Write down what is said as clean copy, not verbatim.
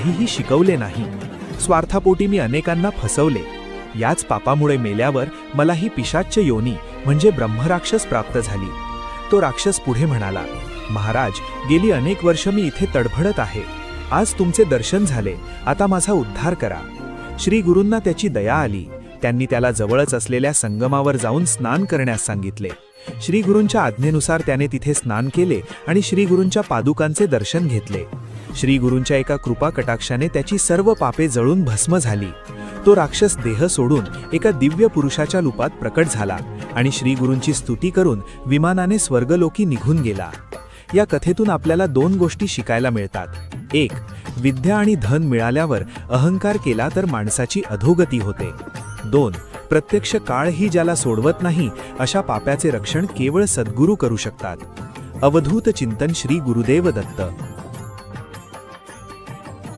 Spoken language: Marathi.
काहीही शिकवले नाही. स्वार्थापोटी मी अनेकांना फसवले. याच पापामुळे मेल्यावर मला ही पिशाच्य योनी म्हणजे ब्रह्मराक्षस प्राप्त झाली. तो राक्षस पुढे म्हणाला, महाराज, गेली अनेक वर्ष मी इथे तडफडत आहे. आज तुमचे दर्शन झाले, आता माझा उद्धार करा. श्री गुरूंना त्याची दया आली. त्यांनी त्याला जवळच असलेल्या संगमावर जाऊन स्नान करण्यास सांगितले. श्री गुरूंच्या आज्ञेनुसार त्याने तिथे स्नान केले आणि श्री गुरूंच्या पादुकांचे दर्शन घेतले. श्री गुरूंच्या एका कृपा कटाक्षाने त्याची सर्व पापे जळून भस्म झाली. तो राक्षस देह सोडून एका दिव्य पुरुषाच्या रूपात प्रकट झाला आणि श्री गुरूंची स्तुती करून विमानाने स्वर्गलोकी निघून गेला. या कथेतून आपल्याला 2 गोष्टी शिकायला मिळतात. 1. विद्या आणि धन मिळाल्यावर अहंकार केला तर माणसाची अधोगती होते. 2. प्रत्यक्ष काळही ज्याला सोडवत नाही अशा पाप्याचे रक्षण केवळ सद्गुरू करू शकतात. अवधूत चिंतन श्री गुरुदेव दत्त.